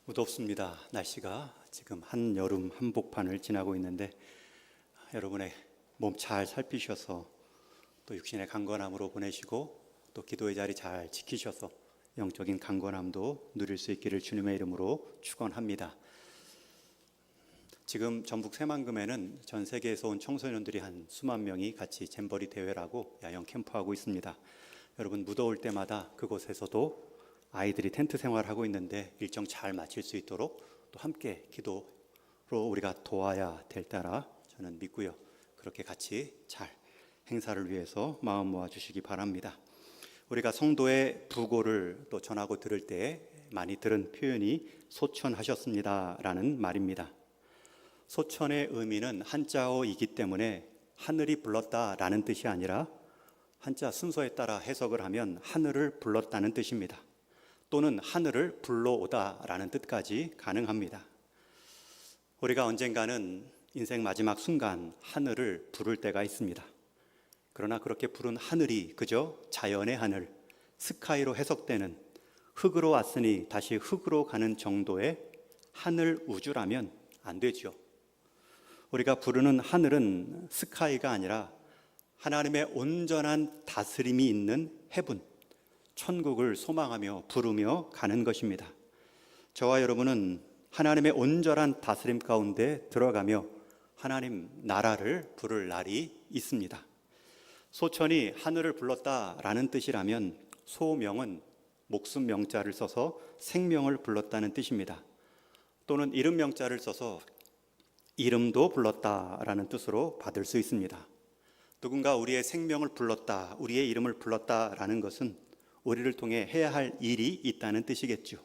무덥습니다. 날씨가 지금 한여름 한복판을 지나고 있는데 여러분의 몸 잘 살피셔서 또 육신의 강건함으로 보내시고 또 기도의 자리 잘 지키셔서 영적인 강건함도 누릴 수 있기를 주님의 이름으로 축원합니다. 지금 전북 새만금에는 전 세계에서 온 청소년들이 한 수만 명이 같이 잼버리 대회라고 야영 캠프하고 있습니다. 여러분, 무더울 때마다 그곳에서도 아이들이 텐트 생활하고 있는데 일정 잘 마칠 수 있도록 또 함께 기도로 우리가 도와야 될 때라 저는 믿고요. 그렇게 같이 잘 행사를 위해서 마음 모아 주시기 바랍니다. 우리가 성도의 부고를 또 전하고 들을 때 많이 들은 표현이 소천하셨습니다라는 말입니다. 소천의 의미는 한자어이기 때문에 하늘이 불렀다라는 뜻이 아니라 한자 순서에 따라 해석을 하면 하늘을 불렀다는 뜻입니다. 또는 하늘을 불러오다라는 뜻까지 가능합니다. 우리가 언젠가는 인생 마지막 순간 하늘을 부를 때가 있습니다. 그러나 그렇게 부른 하늘이 그저 자연의 하늘, 스카이로 해석되는 흙으로 왔으니 다시 흙으로 가는 정도의 하늘 우주라면 안 되죠. 우리가 부르는 하늘은 스카이가 아니라 하나님의 온전한 다스림이 있는 헤븐, 천국을 소망하며 부르며 가는 것입니다. 저와 여러분은 하나님의 온전한 다스림 가운데 들어가며 하나님 나라를 부를 날이 있습니다. 소천이 하늘을 불렀다라는 뜻이라면 소명은 목숨 명자를 써서 생명을 불렀다는 뜻입니다. 또는 이름 명자를 써서 이름도 불렀다라는 뜻으로 받을 수 있습니다. 누군가 우리의 생명을 불렀다, 우리의 이름을 불렀다라는 것은 우리를 통해 해야 할 일이 있다는 뜻이겠죠.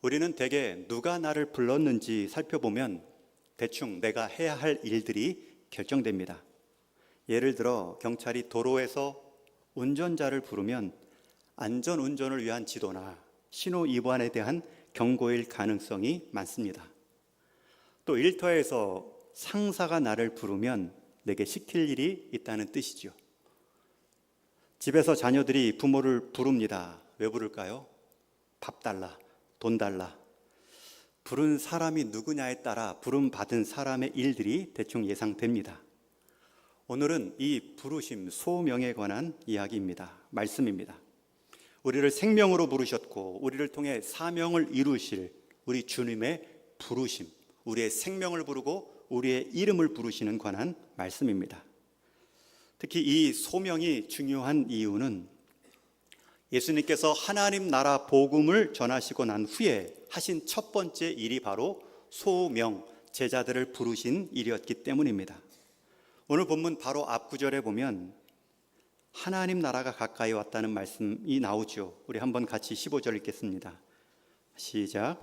우리는 대개 누가 나를 불렀는지 살펴보면 대충 내가 해야 할 일들이 결정됩니다. 예를 들어 경찰이 도로에서 운전자를 부르면 안전운전을 위한 지도나 신호 위반에 대한 경고일 가능성이 많습니다. 또 일터에서 상사가 나를 부르면 내게 시킬 일이 있다는 뜻이죠. 집에서 자녀들이 부모를 부릅니다. 왜 부를까요? 밥 달라, 돈 달라. 부른 사람이 누구냐에 따라 부름받은 사람의 일들이 대충 예상됩니다. 오늘은 이 부르심, 소명에 관한 이야기입니다. 말씀입니다. 우리를 생명으로 부르셨고 우리를 통해 사명을 이루실 우리 주님의 부르심, 우리의 생명을 부르고 우리의 이름을 부르시는 관한 말씀입니다. 특히 이 소명이 중요한 이유는 예수님께서 하나님 나라 복음을 전하시고 난 후에 하신 첫 번째 일이 바로 소명, 제자들을 부르신 일이었기 때문입니다. 오늘 본문 바로 앞 구절에 보면 하나님 나라가 가까이 왔다는 말씀이 나오죠. 우리 한번 같이 15절 읽겠습니다. 시작.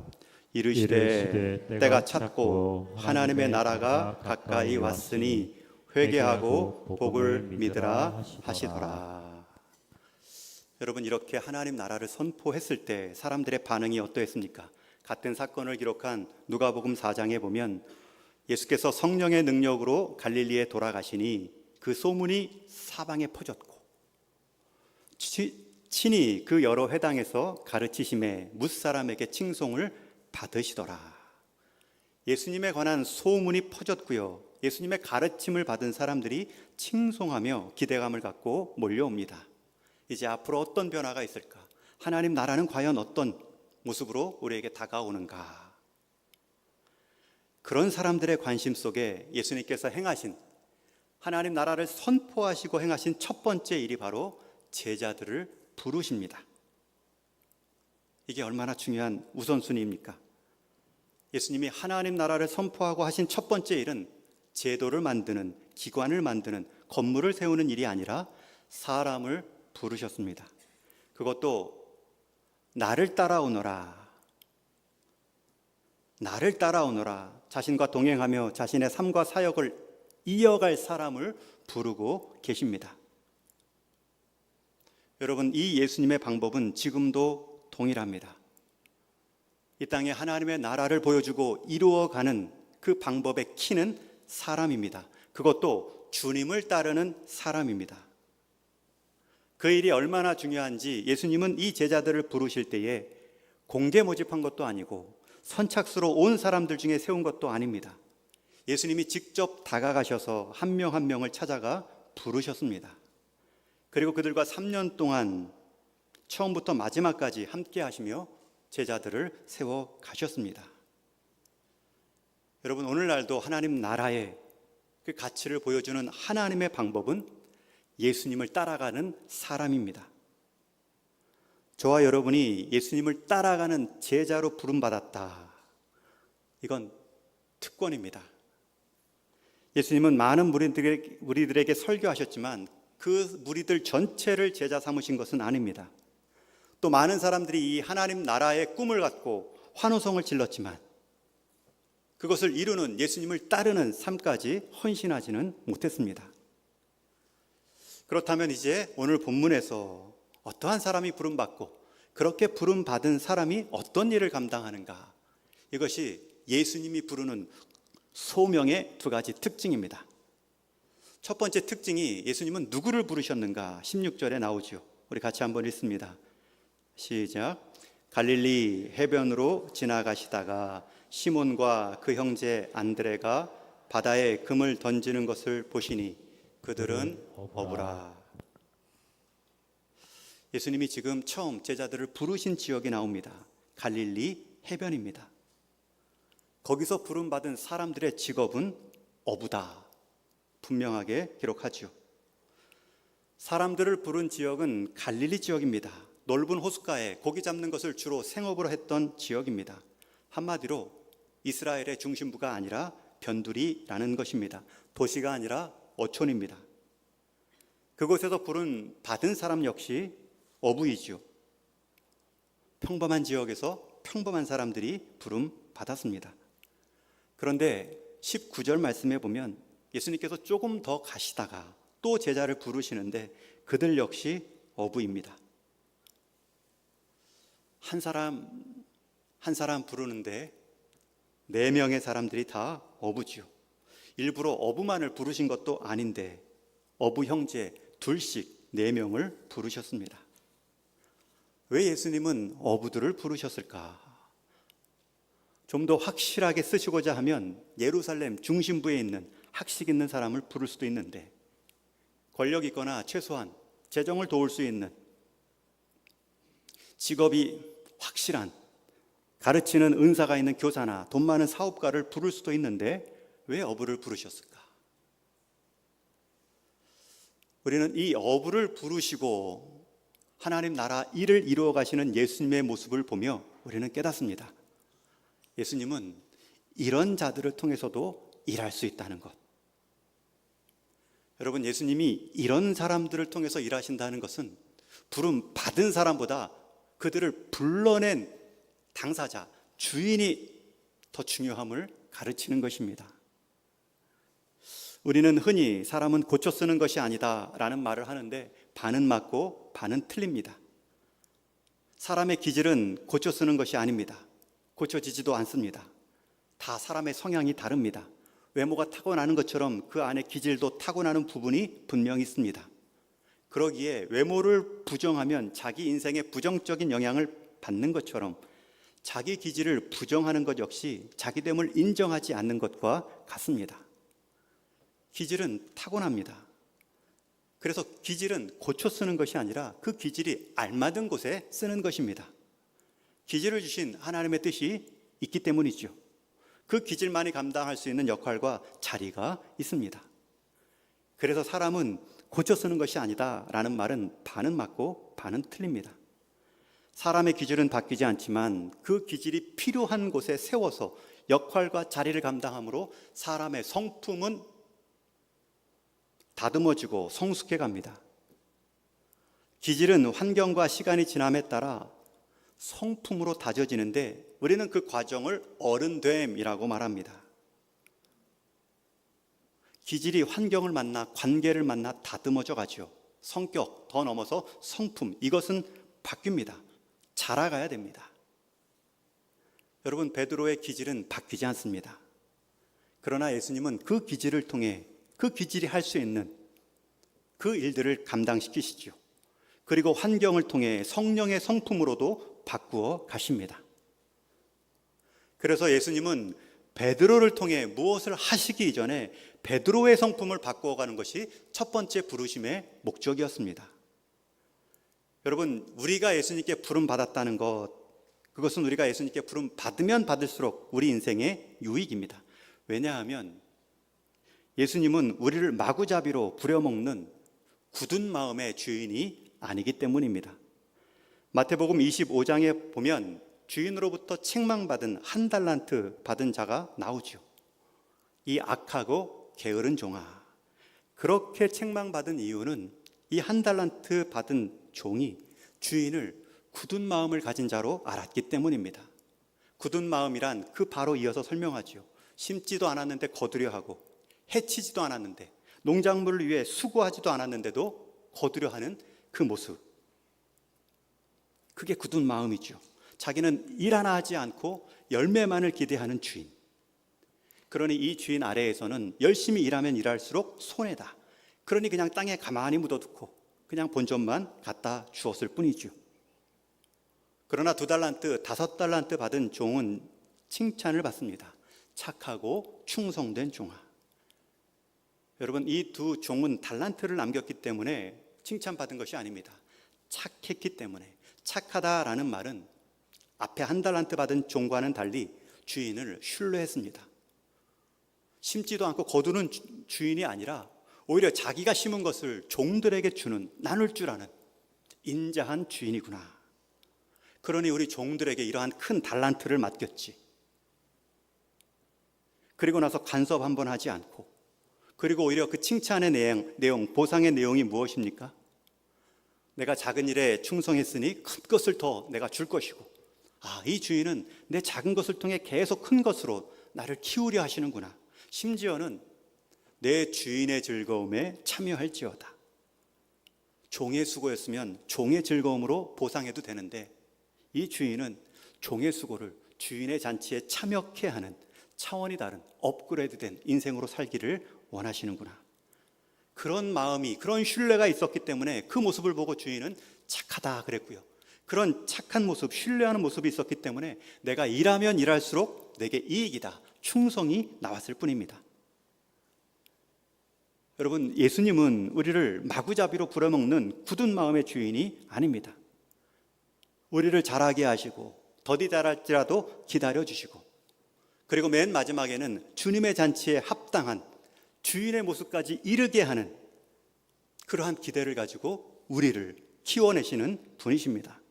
이르시되 때가 찼고 하나님의 나라가 가까이 왔으니 회개하고 복을 믿으라 하시더라. 여러분, 이렇게 하나님 나라를 선포했을 때 사람들의 반응이 어떠했습니까? 같은 사건을 기록한 누가복음 4장에 보면 예수께서 성령의 능력으로 갈릴리에 돌아가시니 그 소문이 사방에 퍼졌고 친히 그 여러 회당에서 가르치심에 뭇사람에게 칭송을 받으시더라. 예수님에 관한 소문이 퍼졌고요. 예수님의 가르침을 받은 사람들이 칭송하며 기대감을 갖고 몰려옵니다. 이제 앞으로 어떤 변화가 있을까? 하나님 나라는 과연 어떤 모습으로 우리에게 다가오는가? 그런 사람들의 관심 속에 예수님께서 행하신 하나님 나라를 선포하시고 행하신 첫 번째 일이 바로 제자들을 부르십니다. 이게 얼마나 중요한 우선순위입니까? 예수님이 하나님 나라를 선포하고 하신 첫 번째 일은 제도를 만드는, 기관을 만드는, 건물을 세우는 일이 아니라 사람을 부르셨습니다. 그것도 나를 따라오너라. 나를 따라오너라. 자신과 동행하며 자신의 삶과 사역을 이어갈 사람을 부르고 계십니다. 여러분, 이 예수님의 방법은 지금도 동일합니다. 이 땅에 하나님의 나라를 보여주고 이루어가는 그 방법의 키는 사람입니다. 그것도 주님을 따르는 사람입니다. 그 일이 얼마나 중요한지 예수님은 이 제자들을 부르실 때에 공개 모집한 것도 아니고 선착순으로 온 사람들 중에 세운 것도 아닙니다. 예수님이 직접 다가가셔서 한 명 한 명을 찾아가 부르셨습니다. 그리고 그들과 3년 동안 처음부터 마지막까지 함께 하시며 제자들을 세워 가셨습니다. 여러분, 오늘날도 하나님 나라의 그 가치를 보여주는 하나님의 방법은 예수님을 따라가는 사람입니다. 저와 여러분이 예수님을 따라가는 제자로 부름받았다. 이건 특권입니다. 예수님은 많은 무리들에게 설교하셨지만 그 무리들 전체를 제자 삼으신 것은 아닙니다. 또 많은 사람들이 이 하나님 나라의 꿈을 갖고 환호성을 질렀지만 그것을 이루는 예수님을 따르는 삶까지 헌신하지는 못했습니다. 그렇다면 이제 오늘 본문에서 어떠한 사람이 부름받고 그렇게 부름받은 사람이 어떤 일을 감당하는가, 이것이 예수님이 부르는 소명의 두 가지 특징입니다. 첫 번째 특징이 예수님은 누구를 부르셨는가 16절에 나오죠. 우리 같이 한번 읽습니다. 시작. 갈릴리 해변으로 지나가시다가 시몬과 그 형제 안드레가 바다에 금을 던지는 것을 보시니 그들은 어부라. 예수님이 지금 처음 제자들을 부르신 지역이 나옵니다. 갈릴리 해변입니다. 거기서 부름받은 사람들의 직업은 어부다. 분명하게 기록하죠. 사람들을 부른 지역은 갈릴리 지역입니다. 넓은 호숫가에 고기 잡는 것을 주로 생업으로 했던 지역입니다. 한마디로 이스라엘의 중심부가 아니라 변두리라는 것입니다. 도시가 아니라 어촌입니다. 그곳에서 받은 사람 역시 어부이죠. 평범한 지역에서 평범한 사람들이 부름 받았습니다. 그런데 19절 말씀에 보면 예수님께서 조금 더 가시다가 또 제자를 부르시는데 그들 역시 어부입니다. 한 사람 부르는데 4명의 사람들이 다 어부죠. 일부러 어부만을 부르신 것도 아닌데 어부 형제 둘씩 4명을 부르셨습니다. 왜 예수님은 어부들을 부르셨을까? 좀 더 확실하게 쓰시고자 하면 예루살렘 중심부에 있는 학식 있는 사람을 부를 수도 있는데, 권력 있거나 최소한 재정을 도울 수 있는 직업이 확실한 가르치는 은사가 있는 교사나 돈 많은 사업가를 부를 수도 있는데 왜 어부를 부르셨을까? 우리는 이 어부를 부르시고 하나님 나라 일을 이루어 가시는 예수님의 모습을 보며 우리는 깨닫습니다. 예수님은 이런 자들을 통해서도 일할 수 있다는 것. 여러분, 예수님이 이런 사람들을 통해서 일하신다는 것은 부름 받은 사람보다 그들을 불러낸 당사자, 주인이 더 중요함을 가르치는 것입니다. 우리는 흔히 사람은 고쳐 쓰는 것이 아니다 라는 말을 하는데 반은 맞고 반은 틀립니다. 사람의 기질은 고쳐 쓰는 것이 아닙니다. 고쳐지지도 않습니다. 다 사람의 성향이 다릅니다. 외모가 타고나는 것처럼 그 안에 기질도 타고나는 부분이 분명히 있습니다. 그러기에 외모를 부정하면 자기 인생에 부정적인 영향을 받는 것처럼 자기 기질을 부정하는 것 역시 자기됨을 인정하지 않는 것과 같습니다. 기질은 타고납니다. 그래서 기질은 고쳐 쓰는 것이 아니라 그 기질이 알맞은 곳에 쓰는 것입니다. 기질을 주신 하나님의 뜻이 있기 때문이죠. 그 기질만이 감당할 수 있는 역할과 자리가 있습니다. 그래서 사람은 고쳐 쓰는 것이 아니다 라는 말은 반은 맞고 반은 틀립니다. 사람의 기질은 바뀌지 않지만 그 기질이 필요한 곳에 세워서 역할과 자리를 감당함으로 사람의 성품은 다듬어지고 성숙해 갑니다. 기질은 환경과 시간이 지남에 따라 성품으로 다져지는데 우리는 그 과정을 어른됨이라고 말합니다. 기질이 환경을 만나 관계를 만나 다듬어져 가죠. 성격, 더 넘어서 성품, 이것은 바뀝니다. 자라가야 됩니다. 여러분, 베드로의 기질은 바뀌지 않습니다. 그러나 예수님은 그 기질을 통해 그 기질이 할 수 있는 그 일들을 감당시키시죠. 그리고 환경을 통해 성령의 성품으로도 바꾸어 가십니다. 그래서 예수님은 베드로를 통해 무엇을 하시기 이전에 베드로의 성품을 바꾸어가는 것이 첫 번째 부르심의 목적이었습니다. 여러분, 우리가 예수님께 부름 받았다는 것, 그것은 우리가 예수님께 부름 받으면 받을수록 우리 인생의 유익입니다. 왜냐하면 예수님은 우리를 마구잡이로 부려먹는 굳은 마음의 주인이 아니기 때문입니다. 마태복음 25장에 보면 주인으로부터 책망받은 1달란트 받은 자가 나오죠. 이 악하고 게으른 종아. 그렇게 책망받은 이유는 이 1달란트 받은 종이 주인을 굳은 마음을 가진 자로 알았기 때문입니다. 굳은 마음이란 그 바로 이어서 설명하죠. 심지도 않았는데 거두려 하고, 해치지도 않았는데, 농작물을 위해 수고하지도 않았는데도 거두려 하는 그 모습. 그게 굳은 마음이죠. 자기는 일 하나 하지 않고 열매만을 기대하는 주인. 그러니 이 주인 아래에서는 열심히 일하면 일할수록 손해다. 그러니 그냥 땅에 가만히 묻어두고 그냥 본전만 갖다 주었을 뿐이죠. 그러나 2달란트, 5달란트 받은 종은 칭찬을 받습니다. 착하고 충성된 종아. 여러분, 이 두 종은 달란트를 남겼기 때문에 칭찬받은 것이 아닙니다. 착했기 때문에. 착하다라는 말은 앞에 1달란트 받은 종과는 달리 주인을 신뢰했습니다. 심지도 않고 거두는 주인이 아니라 오히려 자기가 심은 것을 종들에게 주는, 나눌 줄 아는 인자한 주인이구나. 그러니 우리 종들에게 이러한 큰 달란트를 맡겼지. 그리고 나서 간섭 한번 하지 않고, 그리고 오히려 그 칭찬의 내용, 보상의 내용이 무엇입니까? 내가 작은 일에 충성했으니 큰 것을 더 내가 줄 것이고, 이 주인은 내 작은 것을 통해 계속 큰 것으로 나를 키우려 하시는구나. 심지어는 내 주인의 즐거움에 참여할지어다. 종의 수고였으면 종의 즐거움으로 보상해도 되는데, 이 주인은 종의 수고를 주인의 잔치에 참여케 하는 차원이 다른 업그레이드된 인생으로 살기를 원하시는구나. 그런 마음이, 그런 신뢰가 있었기 때문에 그 모습을 보고 주인은 착하다 그랬고요. 그런 착한 모습, 신뢰하는 모습이 있었기 때문에 내가 일하면 일할수록 내게 이익이다, 충성이 나왔을 뿐입니다. 여러분, 예수님은 우리를 마구잡이로 부려먹는 굳은 마음의 주인이 아닙니다. 우리를 자라게 하시고 더디 자랄지라도 기다려주시고, 그리고 맨 마지막에는 주님의 잔치에 합당한 주인의 모습까지 이르게 하는 그러한 기대를 가지고 우리를 키워내시는 분이십니다.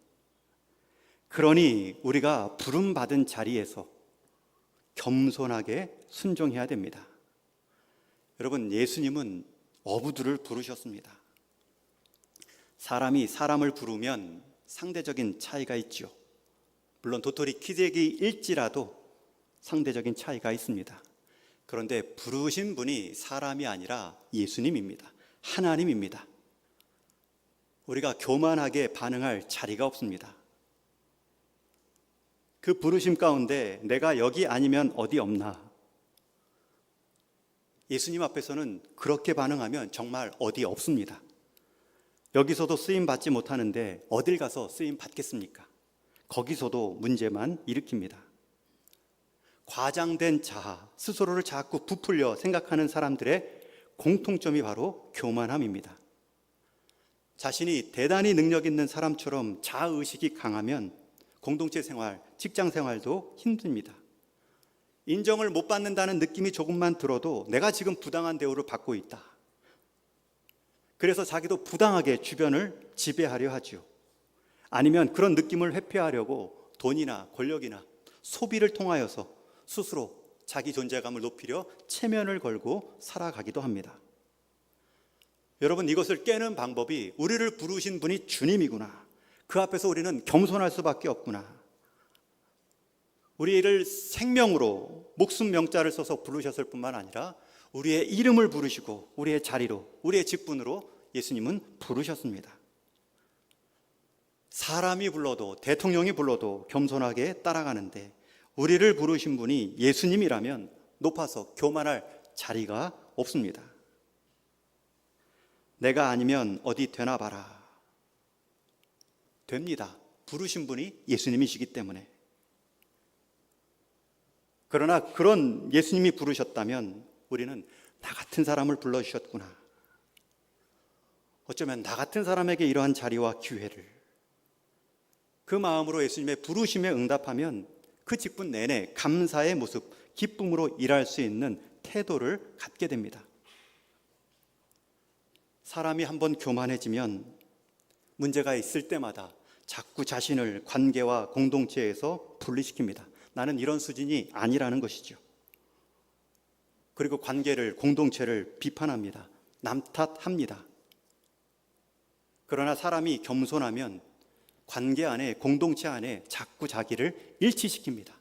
그러니 우리가 부름받은 자리에서 겸손하게 순종해야 됩니다. 여러분, 예수님은 어부들을 부르셨습니다. 사람이 사람을 부르면 상대적인 차이가 있죠. 물론 도토리 키재기일지라도 상대적인 차이가 있습니다. 그런데 부르신 분이 사람이 아니라 예수님입니다. 하나님입니다. 우리가 교만하게 반응할 자리가 없습니다. 그 부르심 가운데 내가 여기 아니면 어디 없나? 예수님 앞에서는 그렇게 반응하면 정말 어디 없습니다. 여기서도 쓰임 받지 못하는데 어딜 가서 쓰임 받겠습니까? 거기서도 문제만 일으킵니다. 과장된 자아, 스스로를 자꾸 부풀려 생각하는 사람들의 공통점이 바로 교만함입니다. 자신이 대단히 능력 있는 사람처럼 자아의식이 강하면 공동체 생활, 직장 생활도 힘듭니다. 인정을 못 받는다는 느낌이 조금만 들어도 내가 지금 부당한 대우를 받고 있다. 그래서 자기도 부당하게 주변을 지배하려 하죠. 아니면 그런 느낌을 회피하려고 돈이나 권력이나 소비를 통하여서 스스로 자기 존재감을 높이려 체면을 걸고 살아가기도 합니다. 여러분, 이것을 깨는 방법이 우리를 부르신 분이 주님이구나. 그 앞에서 우리는 겸손할 수밖에 없구나. 우리를 생명으로 목숨 명자를 써서 부르셨을 뿐만 아니라 우리의 이름을 부르시고 우리의 자리로, 우리의 직분으로 예수님은 부르셨습니다. 사람이 불러도, 대통령이 불러도 겸손하게 따라가는데 우리를 부르신 분이 예수님이라면 높아서 교만할 자리가 없습니다. 내가 아니면 어디 되나 봐라. 됩니다. 부르신 분이 예수님이시기 때문에. 그러나 그런 예수님이 부르셨다면 우리는 나 같은 사람을 불러주셨구나. 어쩌면 나 같은 사람에게 이러한 자리와 기회를, 그 마음으로 예수님의 부르심에 응답하면 그 직분 내내 감사의 모습, 기쁨으로 일할 수 있는 태도를 갖게 됩니다. 사람이 한번 교만해지면 문제가 있을 때마다 자꾸 자신을 관계와 공동체에서 분리시킵니다. 나는 이런 수준이 아니라는 것이죠. 그리고 관계를, 공동체를 비판합니다. 남 탓합니다. 그러나 사람이 겸손하면 관계 안에, 공동체 안에 자꾸 자기를 일치시킵니다.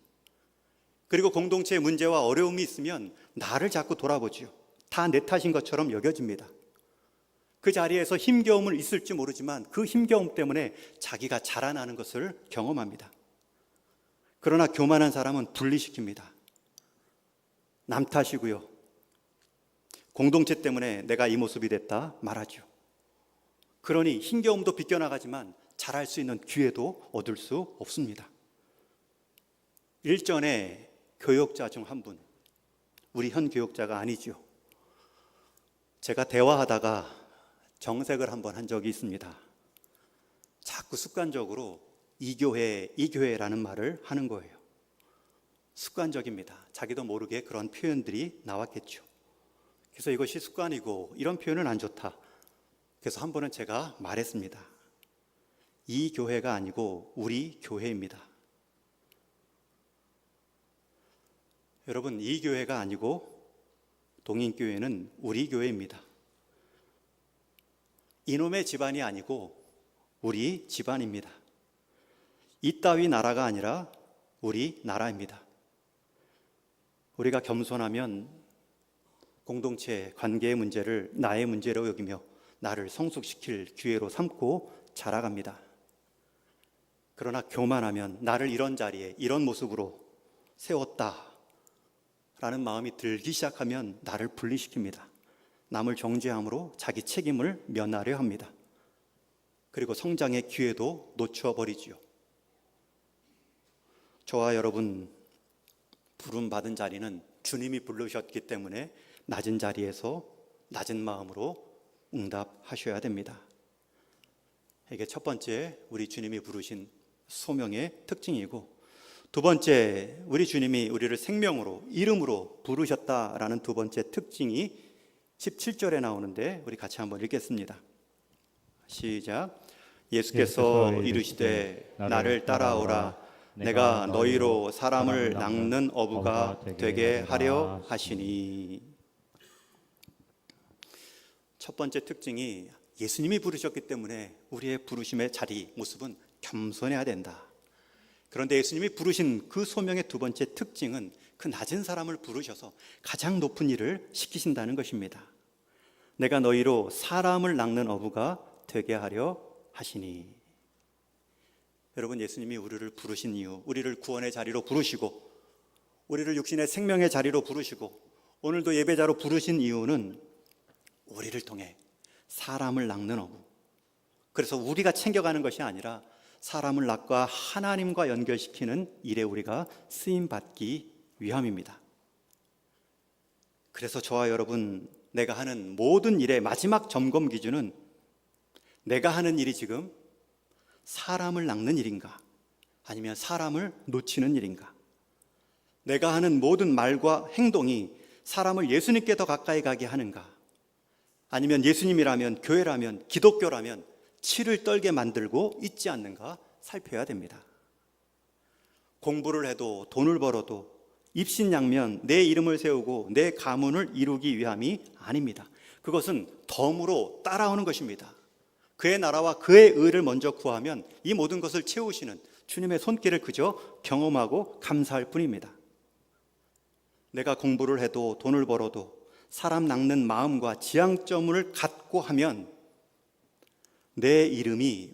그리고 공동체에 문제와 어려움이 있으면 나를 자꾸 돌아보지요. 다 내 탓인 것처럼 여겨집니다. 그 자리에서 힘겨움은 있을지 모르지만 그 힘겨움 때문에 자기가 자라나는 것을 경험합니다. 그러나 교만한 사람은 분리시킵니다. 남 탓이고요. 공동체 때문에 내가 이 모습이 됐다 말하죠. 그러니 힘겨움도 비껴나가지만 잘할 수 있는 기회도 얻을 수 없습니다. 일전에 교역자 중 한 분, 우리 현 교역자가 아니죠. 제가 대화하다가 정색을 한번 한 적이 있습니다. 자꾸 습관적으로 이 교회라는 말을 하는 거예요. 습관적입니다. 자기도 모르게 그런 표현들이 나왔겠죠. 그래서 이것이 습관이고 이런 표현은 안 좋다. 그래서 한 번은 제가 말했습니다. 이 교회가 아니고 우리 교회입니다. 여러분, 이 교회가 아니고 동인교회는 우리 교회입니다. 이놈의 집안이 아니고 우리 집안입니다. 이따위 나라가 아니라 우리 나라입니다. 우리가 겸손하면 공동체 관계의 문제를 나의 문제로 여기며 나를 성숙시킬 기회로 삼고 자라갑니다. 그러나 교만하면 나를 이런 자리에, 이런 모습으로 세웠다라는 마음이 들기 시작하면 나를 분리시킵니다. 남을 정죄함으로 자기 책임을 면하려 합니다. 그리고 성장의 기회도 놓쳐버리지요. 저와 여러분, 부름받은 자리는 주님이 부르셨기 때문에 낮은 자리에서 낮은 마음으로 응답하셔야 됩니다. 이게 첫 번째, 우리 주님이 부르신 소명의 특징이고, 두 번째, 우리 주님이 우리를 생명으로, 이름으로 부르셨다라는 두 번째 특징이 17절에 나오는데 우리 같이 한번 읽겠습니다. 시작. 예수께서 이르시되 나를 따라오라. 내가 너희로 사람을 낚는 어부가 되게 하려 하시니. 첫 번째 특징이 예수님이 부르셨기 때문에 우리의 부르심의 자리, 모습은 겸손해야 된다. 그런데 예수님이 부르신 그 소명의 두 번째 특징은 그 낮은 사람을 부르셔서 가장 높은 일을 시키신다는 것입니다. 내가 너희로 사람을 낚는 어부가 되게 하려 하시니. 여러분, 예수님이 우리를 부르신 이유, 우리를 구원의 자리로 부르시고 우리를 육신의 생명의 자리로 부르시고 오늘도 예배자로 부르신 이유는 우리를 통해 사람을 낚는 어부, 그래서 우리가 챙겨가는 것이 아니라 사람을 낚아 하나님과 연결시키는 일에 우리가 쓰임받기 위함입니다. 그래서 저와 여러분, 내가 하는 모든 일의 마지막 점검 기준은 내가 하는 일이 지금 사람을 낚는 일인가, 아니면 사람을 놓치는 일인가? 내가 하는 모든 말과 행동이 사람을 예수님께 더 가까이 가게 하는가, 아니면 예수님이라면, 교회라면, 기독교라면 치를 떨게 만들고 있지 않는가 살펴야 됩니다. 공부를 해도 돈을 벌어도 입신양면 내 이름을 세우고 내 가문을 이루기 위함이 아닙니다. 그것은 덤으로 따라오는 것입니다. 그의 나라와 그의 의를 먼저 구하면 이 모든 것을 채우시는 주님의 손길을 그저 경험하고 감사할 뿐입니다. 내가 공부를 해도 돈을 벌어도 사람 낚는 마음과 지향점을 갖고 하면 내 이름이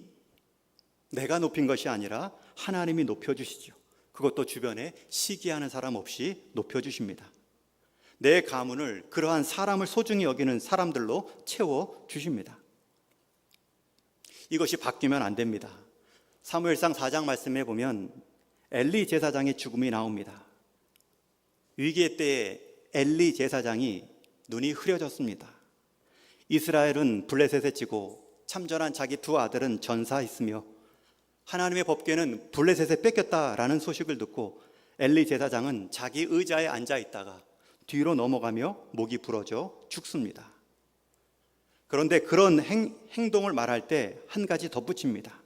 내가 높인 것이 아니라 하나님이 높여주시죠. 그것도 주변에 시기하는 사람 없이 높여주십니다. 내 가문을 그러한 사람을 소중히 여기는 사람들로 채워주십니다. 이것이 바뀌면 안 됩니다. 사무엘상 4장 말씀에 보면 엘리 제사장의 죽음이 나옵니다. 위기의 때에 엘리 제사장이 눈이 흐려졌습니다. 이스라엘은 블레셋에 지고 참전한 자기 두 아들은 전사했으며 하나님의 법궤는 블레셋에 뺏겼다라는 소식을 듣고 엘리 제사장은 자기 의자에 앉아 있다가 뒤로 넘어가며 목이 부러져 죽습니다. 그런데 그런 행동을 말할 때 한 가지 덧붙입니다.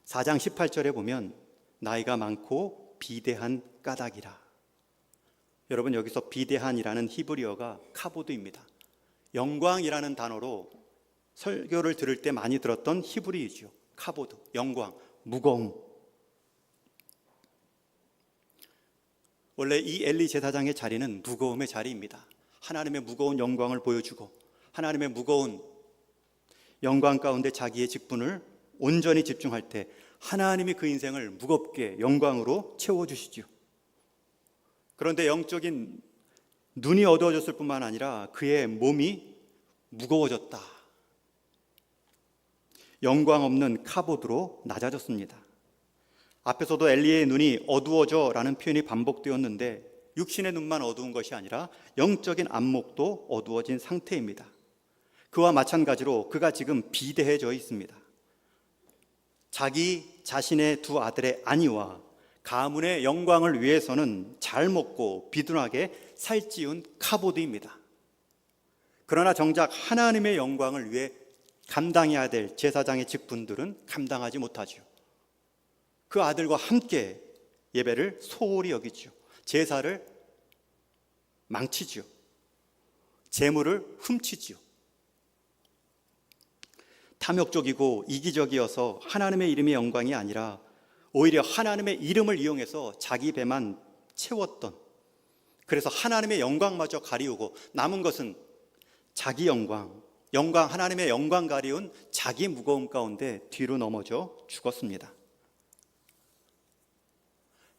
4장 18절에 보면 나이가 많고 비대한 까닭이라. 여러분, 여기서 비대한이라는 히브리어가 카보드입니다. 영광이라는 단어로 설교를 들을 때 많이 들었던 히브리이죠. 카보드, 영광, 무거움. 원래 이 엘리 제사장의 자리는 무거움의 자리입니다. 하나님의 무거운 영광을 보여주고 하나님의 무거운 영광 가운데 자기의 직분을 온전히 집중할 때 하나님이 그 인생을 무겁게 영광으로 채워주시죠. 그런데 영적인 눈이 어두워졌을 뿐만 아니라 그의 몸이 무거워졌다. 영광 없는 카보드로 낮아졌습니다. 앞에서도 엘리의 눈이 어두워져 라는 표현이 반복되었는데 육신의 눈만 어두운 것이 아니라 영적인 안목도 어두워진 상태입니다. 그와 마찬가지로 그가 지금 비대해져 있습니다. 자기 자신의 두 아들의 안위와 가문의 영광을 위해서는 잘 먹고 비둔하게 살찌운 카보드입니다. 그러나 정작 하나님의 영광을 위해 감당해야 될 제사장의 직분들은 감당하지 못하죠. 그 아들과 함께 예배를 소홀히 여기죠. 제사를 망치죠. 재물을 훔치죠. 탐욕적이고 이기적이어서 하나님의 이름의 영광이 아니라 오히려 하나님의 이름을 이용해서 자기 배만 채웠던, 그래서 하나님의 영광마저 가리우고 남은 것은 자기 영광, 하나님의 영광 가리운 자기 무거움 가운데 뒤로 넘어져 죽었습니다.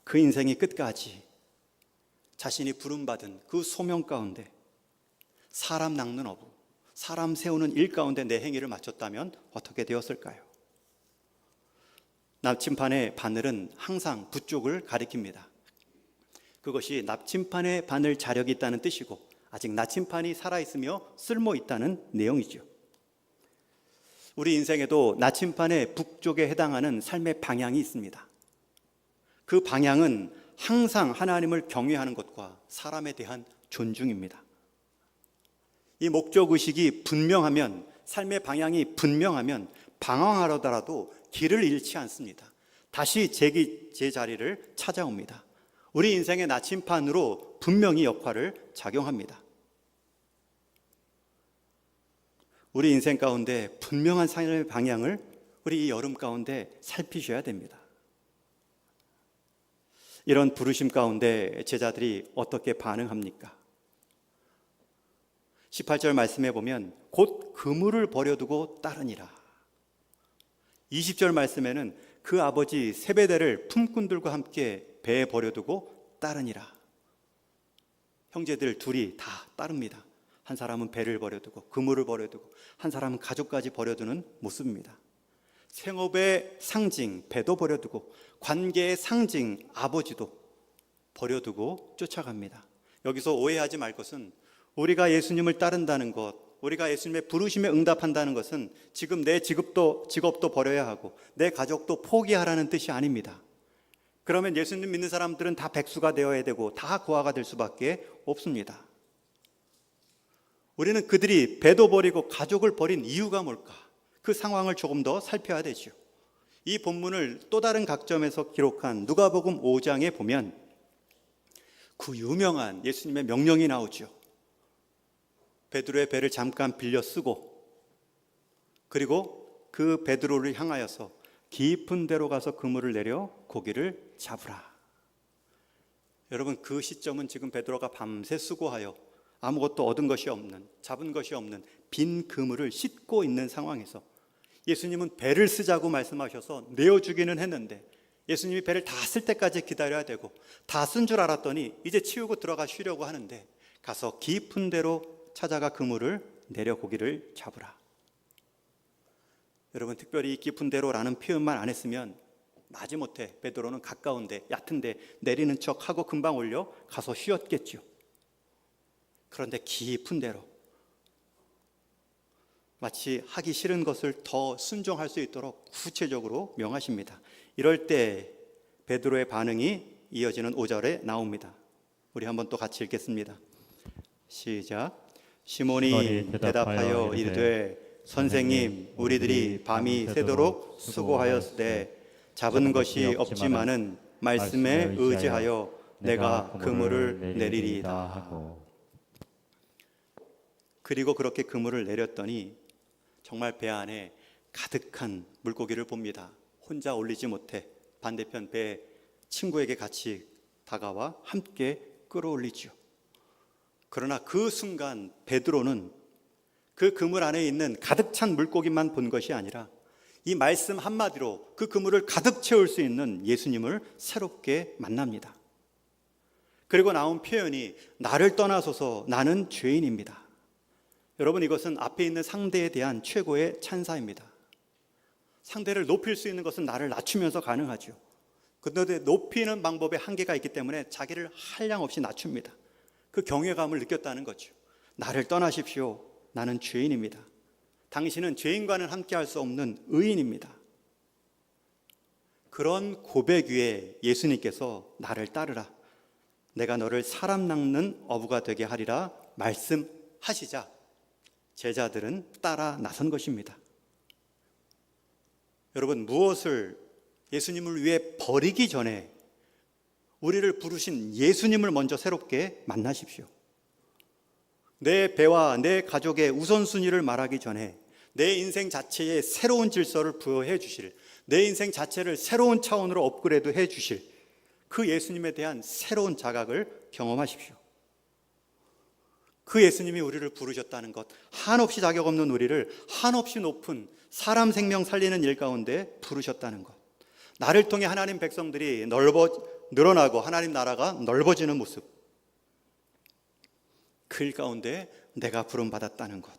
그 인생의 끝까지 자신이 부름받은 그 소명 가운데 사람 낚는 어부, 사람 세우는 일 가운데 내 행위를 마쳤다면 어떻게 되었을까요? 나침판의 바늘은 항상 부쪽을 가리킵니다. 그것이 나침판의 바늘 자력이 있다는 뜻이고 아직 나침판이 살아있으며 쓸모있다는 내용이죠. 우리 인생에도 나침판의 북쪽에 해당하는 삶의 방향이 있습니다. 그 방향은 항상 하나님을 경외하는 것과 사람에 대한 존중입니다. 이 목적의식이 분명하면, 삶의 방향이 분명하면 방황하려다라도 길을 잃지 않습니다. 다시 제 자리를 찾아옵니다. 우리 인생의 나침판으로 분명히 역할을 작용합니다. 우리 인생 가운데 분명한 삶의 방향을 우리 이 여름 가운데 살피셔야 됩니다. 이런 부르심 가운데 제자들이 어떻게 반응합니까? 18절 말씀해 보면 곧 그물을 버려두고 따르니라. 20절 말씀에는 그 아버지 세베대를 품꾼들과 함께 배에 버려두고 따르니라. 형제들 둘이 다 따릅니다. 한 사람은 배를 버려두고 그물을 버려두고 한 사람은 가족까지 버려두는 모습입니다. 생업의 상징 배도 버려두고 관계의 상징 아버지도 버려두고 쫓아갑니다. 여기서 오해하지 말 것은 우리가 예수님을 따른다는 것, 우리가 예수님의 부르심에 응답한다는 것은 지금 내 직업도 버려야 하고 내 가족도 포기하라는 뜻이 아닙니다. 그러면 예수님 믿는 사람들은 다 백수가 되어야 되고 다 고아가 될 수밖에 없습니다. 우리는 그들이 배도 버리고 가족을 버린 이유가 뭘까? 그 상황을 조금 더 살펴야 되죠. 이 본문을 또 다른 각점에서 기록한 누가복음 5장에 보면 그 유명한 예수님의 명령이 나오죠. 베드로의 배를 잠깐 빌려 쓰고 그리고 그 베드로를 향하여서 깊은 데로 가서 그물을 내려 고기를 잡으라. 여러분, 그 시점은 지금 베드로가 밤새 수고하여 아무것도 얻은 것이 없는, 잡은 것이 없는 빈 그물을 싣고 있는 상황에서 예수님은 배를 쓰자고 말씀하셔서 내어주기는 했는데 예수님이 배를 다 쓸 때까지 기다려야 되고 다 쓴 줄 알았더니 이제 치우고 들어가 쉬려고 하는데 가서 깊은 데로 찾아가 그물을 내려 고기를 잡으라. 여러분, 특별히 깊은 데로라는 표현만 안 했으면 마지못해 베드로는 가까운데 얕은데 내리는 척하고 금방 올려 가서 쉬었겠죠. 그런데 깊은 데로 마치 하기 싫은 것을 더 순종할 수 있도록 구체적으로 명하십니다. 이럴 때 베드로의 반응이 이어지는 5절에 나옵니다. 우리 한번 또 같이 읽겠습니다. 시작. 시몬이 대답하여 이르되 선생님, 우리들이 밤이 새도록 수고하였으되 잡은 것이 없지만은 말씀에 의지하여 내가 그물을 내리리이다 하고. 그리고 그렇게 그물을 내렸더니 정말 배 안에 가득한 물고기를 봅니다. 혼자 올리지 못해 반대편 배 친구에게 같이 다가와 함께 끌어올리죠. 그러나 그 순간 베드로는 그 그물 안에 있는 가득 찬 물고기만 본 것이 아니라 이 말씀 한마디로 그 그물을 가득 채울 수 있는 예수님을 새롭게 만납니다. 그리고 나온 표현이 나를 떠나소서 나는 죄인입니다. 여러분, 이것은 앞에 있는 상대에 대한 최고의 찬사입니다. 상대를 높일 수 있는 것은 나를 낮추면서 가능하죠. 그런데 높이는 방법에 한계가 있기 때문에 자기를 한량없이 낮춥니다. 그 경외감을 느꼈다는 거죠. 나를 떠나십시오. 나는 죄인입니다. 당신은 죄인과는 함께할 수 없는 의인입니다. 그런 고백 위에 예수님께서 나를 따르라, 내가 너를 사람 낚는 어부가 되게 하리라 말씀하시자 제자들은 따라 나선 것입니다. 여러분, 무엇을 예수님을 위해 버리기 전에 우리를 부르신 예수님을 먼저 새롭게 만나십시오. 내 배와 내 가족의 우선순위를 말하기 전에 내 인생 자체에 새로운 질서를 부여해 주실, 내 인생 자체를 새로운 차원으로 업그레이드 해 주실 그 예수님에 대한 새로운 자각을 경험하십시오. 그 예수님이 우리를 부르셨다는 것, 한없이 자격 없는 우리를 한없이 높은 사람 생명 살리는 일 가운데 부르셨다는 것, 나를 통해 하나님 백성들이 늘어나고 하나님 나라가 넓어지는 모습, 그 일 가운데 내가 부름받았다는 것,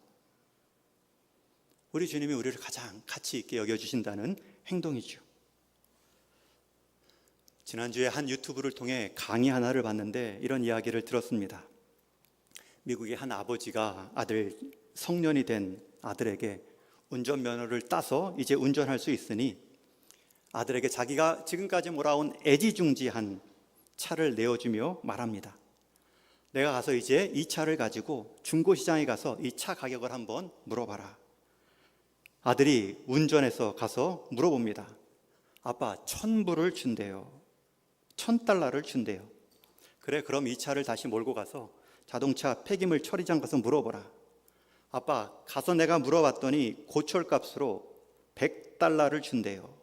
우리 주님이 우리를 가장 가치 있게 여겨주신다는 행동이죠. 지난주에 한 유튜브를 통해 강의 하나를 봤는데 이런 이야기를 들었습니다. 미국의 한 아버지가 성년이 된 아들에게 운전면허를 따서 이제 운전할 수 있으니 아들에게 자기가 지금까지 몰아온 애지중지한 차를 내어주며 말합니다. 내가 가서 이제 이 차를 가지고 중고시장에 가서 이 차 가격을 한번 물어봐라. 아들이 운전해서 가서 물어봅니다. 아빠, 1,000불을 준대요. 1,000달러를 준대요. 그래, 그럼 이 차를 다시 몰고 가서 자동차 폐기물 처리장 가서 물어보라. 아빠, 가서 내가 물어봤더니 고철값으로 100달러를 준대요.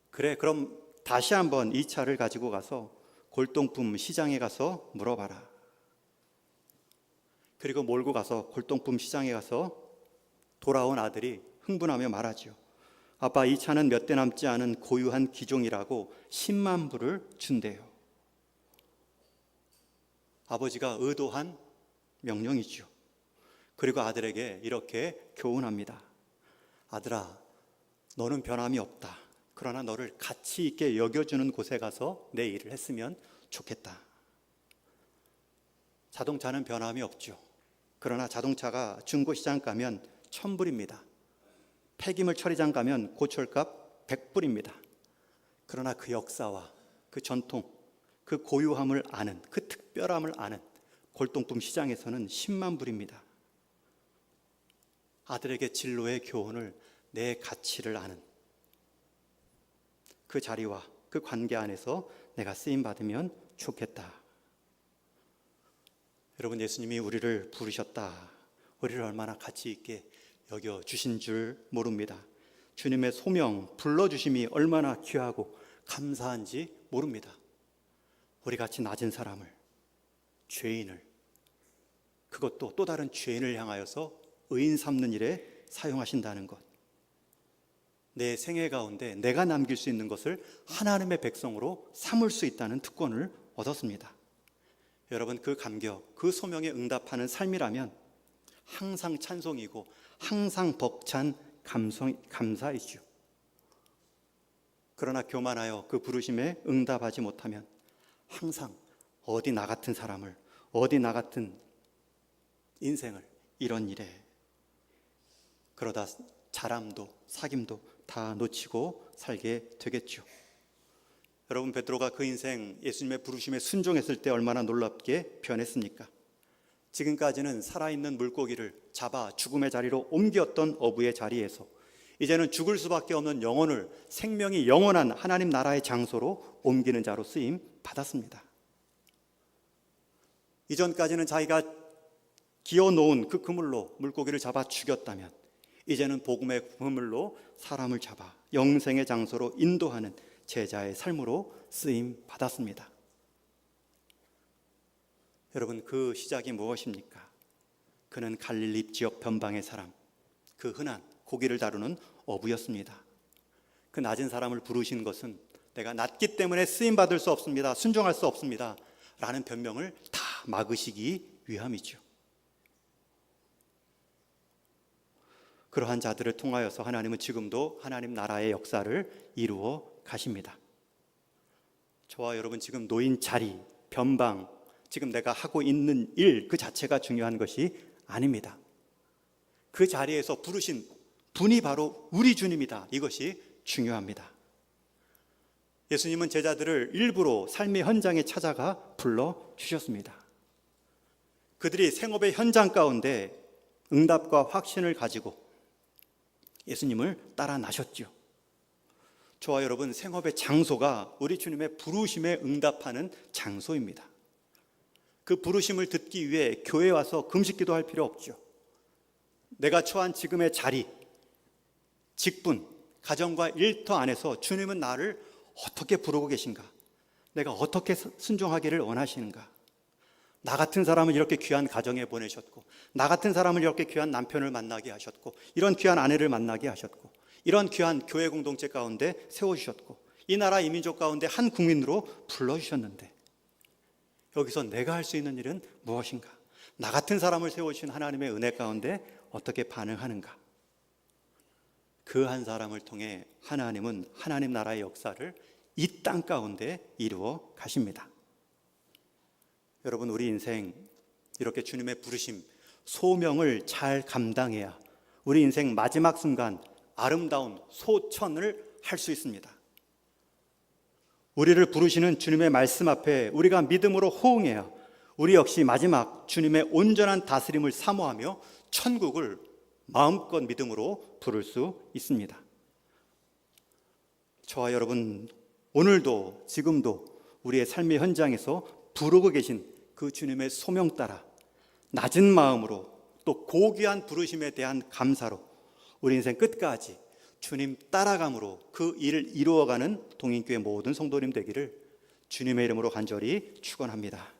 그래, 그럼 다시 한번 이 차를 가지고 가서 골동품 시장에 가서 물어봐라. 그리고 몰고 가서 골동품 시장에 가서 돌아온 아들이 흥분하며 말하죠. 아빠, 이 차는 몇 대 남지 않은 고유한 기종이라고 10만 불을 준대요. 아버지가 의도한 명령이죠. 그리고 아들에게 이렇게 교훈합니다. 아들아, 너는 변함이 없다. 그러나 너를 가치 있게 여겨주는 곳에 가서 내 일을 했으면 좋겠다. 자동차는 변함이 없죠. 그러나 자동차가 중고시장 가면 1,000불입니다. 폐기물 처리장 가면 고철값 100불입니다. 그러나 그 역사와 그 전통, 그 고유함을 아는, 그 특별함을 아는 골동품 시장에서는 10만 불입니다. 아들에게 진로의 교훈을, 내 가치를 아는 그 자리와 그 관계 안에서 내가 쓰임받으면 좋겠다. 여러분, 예수님이 우리를 부르셨다. 우리를 얼마나 가치 있게 여겨주신 줄 모릅니다. 주님의 소명, 불러주심이 얼마나 귀하고 감사한지 모릅니다. 우리같이 낮은 사람을, 죄인을, 그것도 또 다른 죄인을 향하여서 의인 삼는 일에 사용하신다는 것, 내 생애 가운데 내가 남길 수 있는 것을 하나님의 백성으로 삼을 수 있다는 특권을 얻었습니다. 여러분, 그 감격, 그 소명에 응답하는 삶이라면 항상 찬송이고 항상 벅찬 감사이죠. 그러나 교만하여 그 부르심에 응답하지 못하면 항상 어디 나 같은 사람을, 어디 나 같은 인생을 이런 일에, 그러다 자람도 사귐도 다 놓치고 살게 되겠죠. 여러분, 베드로가 그 인생 예수님의 부르심에 순종했을 때 얼마나 놀랍게 변했습니까? 지금까지는 살아있는 물고기를 잡아 죽음의 자리로 옮겼던 어부의 자리에서 이제는 죽을 수밖에 없는 영혼을 생명이 영원한 하나님 나라의 장소로 옮기는 자로 쓰임 받았습니다. 이전까지는 자기가 기어놓은 그 그물로 물고기를 잡아 죽였다면 이제는 복음의 그물로 사람을 잡아 영생의 장소로 인도하는 제자의 삶으로 쓰임 받았습니다. 여러분, 그 시작이 무엇입니까? 그는 갈릴리 지역 변방의 사람, 그 흔한 고기를 다루는 어부였습니다. 그 낮은 사람을 부르신 것은 내가 낮기 때문에 쓰임받을 수 없습니다, 순종할 수 없습니다 라는 변명을 다 막으시기 위함이죠. 그러한 자들을 통하여서 하나님은 지금도 하나님 나라의 역사를 이루어 가십니다. 저와 여러분 지금 놓인 자리, 변방, 지금 내가 하고 있는 일 그 자체가 중요한 것이 아닙니다. 그 자리에서 부르신 분이 바로 우리 주님이다. 이것이 중요합니다. 예수님은 제자들을 일부러 삶의 현장에 찾아가 불러주셨습니다. 그들이 생업의 현장 가운데 응답과 확신을 가지고 예수님을 따라 나셨죠. 저와 여러분, 생업의 장소가 우리 주님의 부르심에 응답하는 장소입니다. 그 부르심을 듣기 위해 교회에 와서 금식기도 할 필요 없죠. 내가 처한 지금의 자리, 직분, 가정과 일터 안에서 주님은 나를 어떻게 부르고 계신가? 내가 어떻게 순종하기를 원하시는가? 나 같은 사람을 이렇게 귀한 가정에 보내셨고, 나 같은 사람을 이렇게 귀한 남편을 만나게 하셨고, 이런 귀한 아내를 만나게 하셨고, 이런 귀한 교회 공동체 가운데 세워주셨고, 이 나라 이 민족 가운데 한 국민으로 불러주셨는데 여기서 내가 할 수 있는 일은 무엇인가? 나 같은 사람을 세워주신 하나님의 은혜 가운데 어떻게 반응하는가? 그 한 사람을 통해 하나님은 하나님 나라의 역사를 이 땅 가운데 이루어 가십니다. 여러분, 우리 인생 이렇게 주님의 부르심, 소명을 잘 감당해야 우리 인생 마지막 순간 아름다운 소천을 할 수 있습니다. 우리를 부르시는 주님의 말씀 앞에 우리가 믿음으로 호응해야 우리 역시 마지막 주님의 온전한 다스림을 사모하며 천국을 마음껏 믿음으로 부를 수 있습니다. 저와 여러분, 오늘도 지금도 우리의 삶의 현장에서 부르고 계신 그 주님의 소명 따라 낮은 마음으로 또 고귀한 부르심에 대한 감사로 우리 인생 끝까지 주님 따라감으로 그 일을 이루어가는 동인교회 모든 성도님 되기를 주님의 이름으로 간절히 축원합니다.